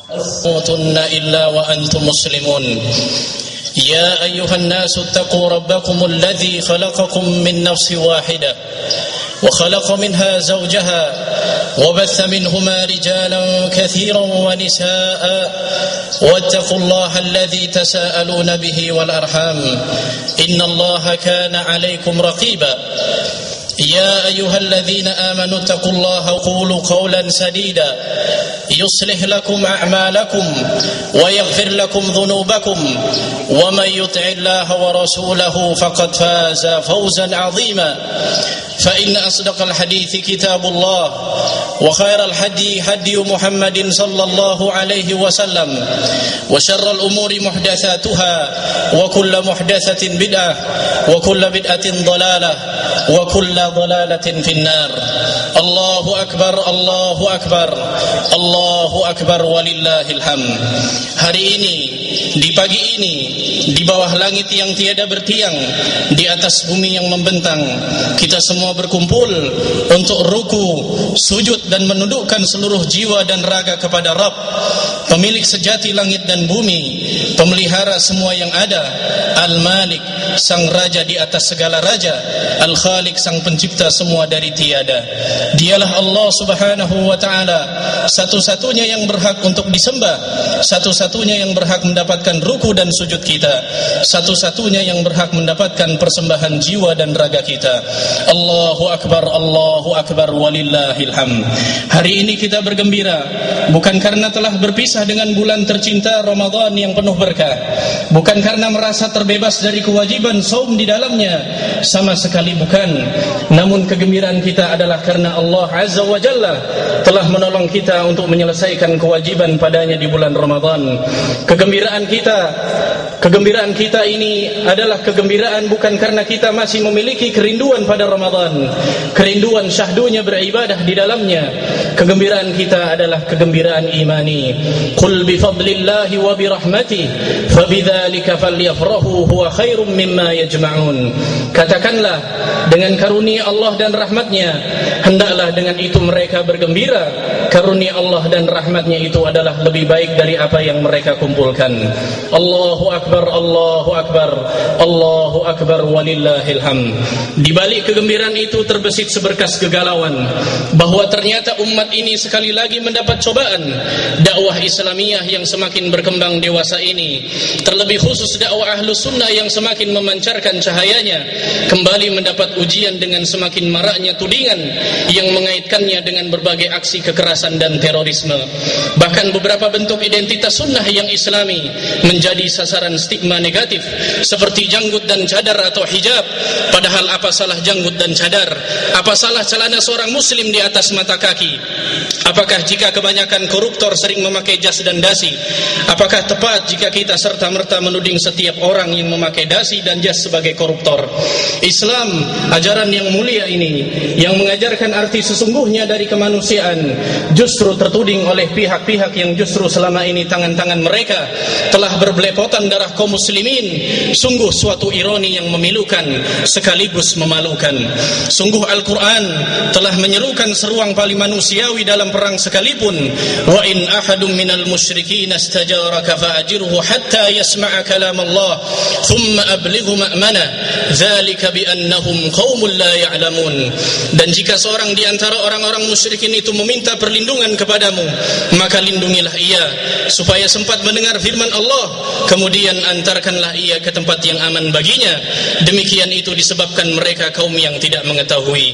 تموتن إلا وأنتم مسلمون يا أيها الناس اتقوا ربكم الذي خلقكم من نفس واحدة وخلق منها زوجها وبث منهما رجالا كثيرا ونساء واتقوا الله الذي تساءلون به والأرحام إن الله كان عليكم رقيبا يا أيها الذين آمنوا اتقوا الله وقولوا قولا سديدا يصلح لكم أعمالكم ويغفر لكم ذنوبكم ومن يطع الله ورسوله فقد فاز فوزا عظيما فإن أصدق الحديث كتاب الله وخير الهدي هدي محمد صلى الله عليه وسلم وشر الأمور محدثاتها وكل محدثة بدعة وكل بدعة ضلالة وكل ضلالة في النار الله أكبر الله أكبر الله أكبر walillahil hamd. Hari ini, di pagi ini, di bawah langit yang tiada bertiang, di atas bumi yang membentang, kita semua berkumpul untuk ruku, sujud dan menundukkan seluruh jiwa dan raga kepada Rabb, pemilik sejati langit dan bumi, pemelihara semua yang ada, Al-Malik, sang raja di atas segala raja, Al-Khaliq, sang pencipta semua dari tiada. Dialah Allah Subhanahu wa ta'ala, satu-satunya yang berhak untuk disembah, satu-satunya yang berhak mendapatkan ruku dan sujud kita, satu-satunya yang berhak mendapatkan persembahan jiwa dan raga kita. Allahu Akbar walillahil hamd. Hari ini kita bergembira bukan karena telah berpisah dengan bulan tercinta Ramadan yang penuh berkah, bukan karena merasa terbebas dari kewajiban saum di dalamnya, sama sekali bukan. Namun kegembiraan kita adalah karena Allah Azza wa Jalla telah menolong kita untuk menyelesaikan kewajiban padanya di bulan Ramadan. Kegembiraan kita ini adalah kegembiraan bukan karena kita masih memiliki kerinduan pada Ramadan, kerinduan syahdunya beribadah di dalamnya. Kegembiraan kita adalah kegembiraan imani. Qul bi fadlillahi wa bi rahmatihi fabidzalika falyafrahu huwa khairum mimma yajma'un. Katakanlah, dengan karunia Allah dan rahmatnya hendaklah dengan itu mereka bergembira. Karunia Allah dan rahmatnya itu adalah lebih baik dari apa yang mereka kumpulkan. Allahu Akbar, Allahu Akbar, Allahu Akbar walillahil hamd. Di balik kegembiraan itu terbesit seberkas kegalauan bahwa ternyata umat ini sekali lagi mendapat cobaan. Dakwah Islamiyah yang semakin berkembang dewasa ini, terlebih khusus dakwah Ahlus Sunnah yang semakin memancarkan cahayanya, kembali mendapat ujian dengan semakin maraknya tudingan yang mengaitkannya dengan berbagai aksi kekerasan dan terorisme. Bahkan beberapa bentuk identitas sunnah yang islami menjadi sasaran stigma negatif seperti janggut dan cadar atau hijab. Padahal apa salah janggut dan cadar? Apa salah celana seorang muslim di atas mata kaki? Apakah jika kebanyakan koruptor sering memakai jas dan dasi? Apakah tepat jika kita serta-merta menuding setiap orang yang memakai dasi dan jas sebagai koruptor? Islam, ajaran yang mulia ini, yang mengajarkan arti sesungguhnya dari kemanusiaan, justru tertuding oleh pihak-pihak yang justru selama ini tangan-tangan mereka telah berbelepotan darah kaum muslimin. Sungguh suatu ironi yang memilukan sekaligus memalukan. Sungguh Al-Quran telah menyerukan seruang paling manusiawi dalam perang sekalipun. Wa in ahadum minal musyrikin istajaraka fa'ajirhu hatta yasma'a kalam Allah thumma ablighu ma'mana dzalika bi annahum qaumul la ya'lamun. Dan jika seorang di antara orang-orang musyrikin itu meminta perlindungan kepadamu, maka lindungilah ia supaya sempat mendengar firman Allah, kemudian antarkanlah ia ke tempat yang aman baginya. Demikian itu disebabkan mereka kaum yang tidak mengetahui.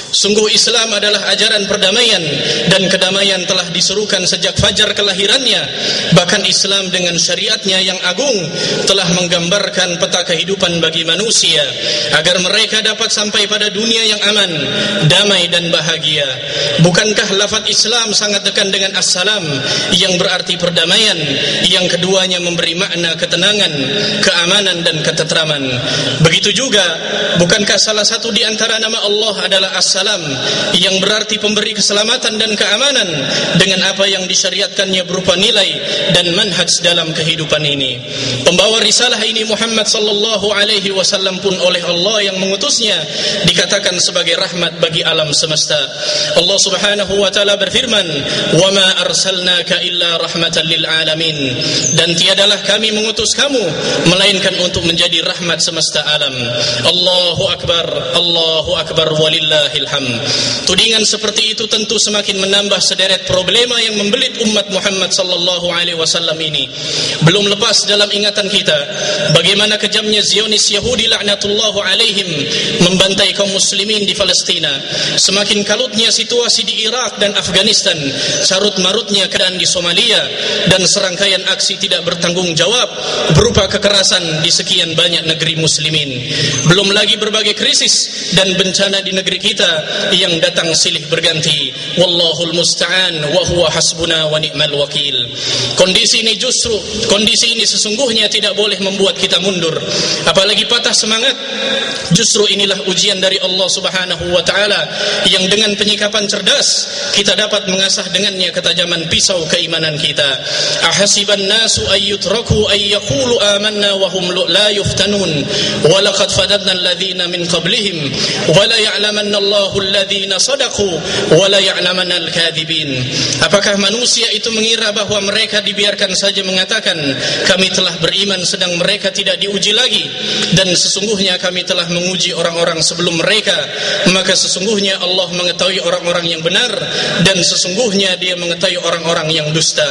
Sungguh Islam adalah ajaran perdamaian, dan kedamaian telah diserukan sejak fajar kelahirannya. Bahkan Islam dengan syariatnya yang agung telah menggambarkan peta kehidupan bagi manusia agar mereka dapat sampai pada dunia yang aman, damai dan bahagia. Bukankah lafaz Islam sangat dekat dengan Assalam yang berarti perdamaian, yang keduanya memberi makna ketenangan, keamanan dan ketentraman. Begitu juga, bukankah salah satu di antara nama Allah adalah Assalam, salam, yang berarti pemberi keselamatan dan keamanan, dengan apa yang disyariatkannya berupa nilai dan manhaj dalam kehidupan ini. Pembawa risalah ini Muhammad sallallahu alaihi wasallam pun oleh Allah yang mengutusnya dikatakan sebagai rahmat bagi alam semesta. Allah Subhanahu wa taala berfirman, "Wa ma arsalnaka illa rahmatan lil alamin." Dan tiadalah kami mengutus kamu melainkan untuk menjadi rahmat semesta alam. Allahu akbar walillahil hamd. Tudingan seperti itu tentu semakin menambah sederet problema yang membelit umat Muhammad sallallahu alaihi wasallam ini. Belum lepas dalam ingatan kita bagaimana kejamnya Zionis Yahudi laknatullahu alaihim membantai kaum muslimin di Palestina. Semakin kalutnya situasi di Irak dan Afghanistan, carut marutnya keadaan di Somalia, dan serangkaian aksi tidak bertanggung jawab berupa kekerasan di sekian banyak negeri muslimin. Belum lagi berbagai krisis dan bencana di negeri kita yang datang silih berganti. Wallahul musta'an wa huwa hasbuna wa ni'mal wakil. Kondisi ini sesungguhnya tidak boleh membuat kita mundur, apalagi patah semangat. Justru inilah ujian dari Allah Subhanahu wa taala yang dengan penyikapan cerdas kita dapat mengasah dengannya ketajaman pisau keimanan kita. Ahasiban nasu ayyutraku ayyaqulu amanna wa hum la yuftanun wa laqad fatanna alladhina min qablihim wa la ya'lamanna Allahu alladhina sadaqu wa la ya'lamanna al-kadhibin. Apakah manusia itu mengira bahwa mereka dibiarkan saja mengatakan kami telah beriman sedang mereka tidak diuji lagi? Dan sesungguhnya kami telah menguji orang-orang sebelum mereka, maka sesungguhnya Allah mengetahui orang-orang yang benar dan sesungguhnya Dia mengetahui orang-orang yang dusta.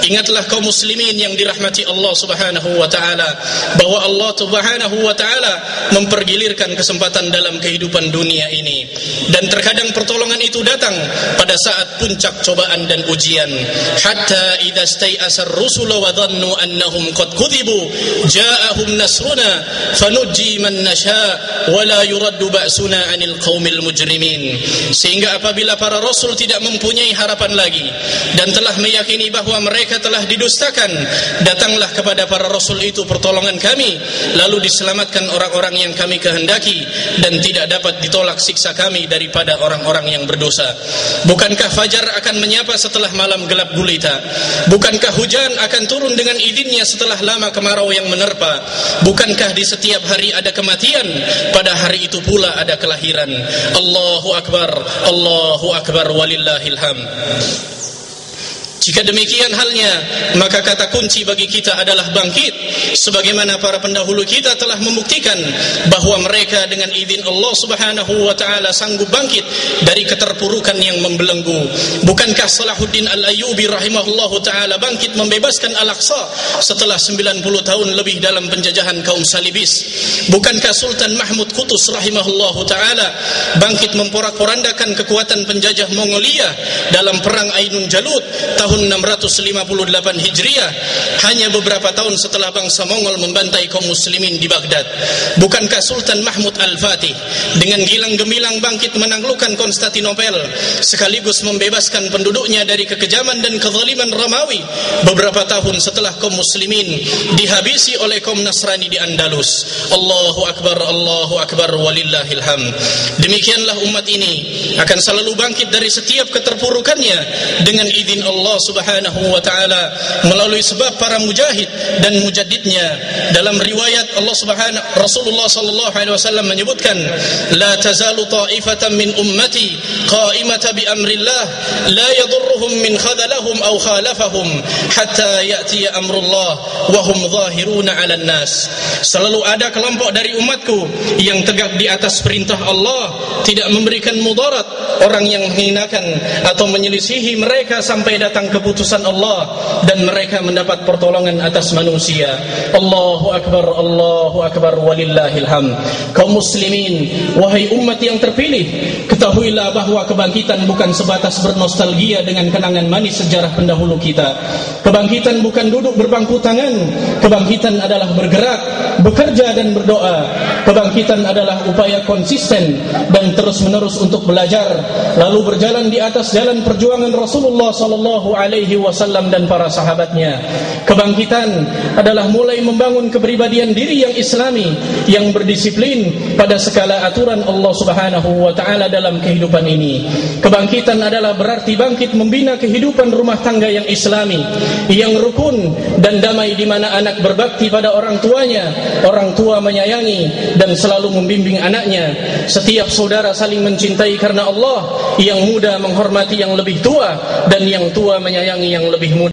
Ingatlah kaum muslimin yang dirahmati Allah Subhanahu wa taala bahwa Allah Subhanahu wa taala mempergilirkan kesempatan dalam kehidupan dunia ini, dan terkadang pertolongan itu datang pada saat puncak cobaan dan ujian. Hatta idza stai'asar rusul wa dhannu annahum qad kudzibu ja'ahum nasruna fanujji man nasha wa la yuraddu ba'suna 'anil qaumil mujrimin. Sehingga apabila para rasul tidak mempunyai harapan lagi dan telah meyakini bahwa mereka telah didustakan, datanglah kepada para rasul itu pertolongan kami, lalu diselamatkan orang-orang yang kami kehendaki, dan tidak dapat ditolak siksa kami daripada orang-orang yang berdosa. Bukankah fajar akan menyapa setelah malam gelap gulita? Bukankah hujan akan turun dengan izinnya setelah lama kemarau yang menerpa? Bukankah di setiap hari ada kematian, pada hari itu pula ada kelahiran? Allahu akbar walillahil hamd. Jika demikian halnya, maka kata kunci bagi kita adalah bangkit, sebagaimana para pendahulu kita telah membuktikan bahwa mereka dengan izin Allah Subhanahu wa taala sanggup bangkit dari keterpurukan yang membelenggu. Bukankah Salahuddin Al-Ayyubi rahimahullahu taala bangkit membebaskan Al-Aqsa setelah 90 tahun lebih dalam penjajahan kaum salibis? Bukankah Sultan Mahmud Qutus rahimahullahu taala bangkit memporak-porandakan kekuatan penjajah Mongolia dalam perang Ainun Jalut tahun 658 Hijriah, hanya beberapa tahun setelah bangsa Mongol membantai kaum muslimin di Baghdad? Bukankah Sultan Mahmud Al-Fatih dengan gilang gemilang bangkit menaklukkan Konstantinopel sekaligus membebaskan penduduknya dari kekejaman dan kezaliman Romawi beberapa tahun setelah kaum muslimin dihabisi oleh kaum Nasrani di Andalus? Allahu akbar walillahil hamd. Demikianlah umat ini akan selalu bangkit dari setiap keterpurukannya dengan izin Allah Subhanahu wa taala melalui sebab para mujahid dan mujaddidnya. Dalam riwayat Rasulullah sallallahu alaihi wasallam menyebutkan, la tazalu ta'ifatan min ummati qa'imatan bi amrillah la yadurruhum min khadalahum aw khalafahum hatta ya'ti amrullah wa hum zahiruna 'alan nas. Selalu ada kelompok dari umatku yang tegak di atas perintah Allah, tidak memberikan mudarat orang yang menghinakan atau menyelisihi mereka sampai datang keputusan Allah dan mereka mendapat pertolongan atas manusia. Allahu akbar walillahil hamd. Kaum muslimin, wahai umat yang terpilih, ketahuilah bahwa kebangkitan bukan sebatas bernostalgia dengan kenangan manis sejarah pendahulu kita. Kebangkitan bukan duduk berbangku tangan. Kebangkitan adalah bergerak, bekerja dan berdoa. Kebangkitan adalah upaya konsisten dan terus-menerus untuk belajar, lalu berjalan di atas jalan perjuangan Rasulullah sallallahu alaihi wasallam dan para sahabatnya. Kebangkitan adalah mulai membangun kepribadian diri yang islami, yang berdisiplin pada segala aturan Allah Subhanahu wa taala dalam kehidupan ini. Kebangkitan adalah berarti bangkit membina kehidupan rumah tangga yang islami, yang rukun dan damai, di mana anak berbakti pada orang tuanya, orang tua menyayangi dan selalu membimbing anaknya. Setiap saudara saling mencintai karena Allah, yang muda menghormati yang lebih tua dan yang tua menyayangi yang lebih muda.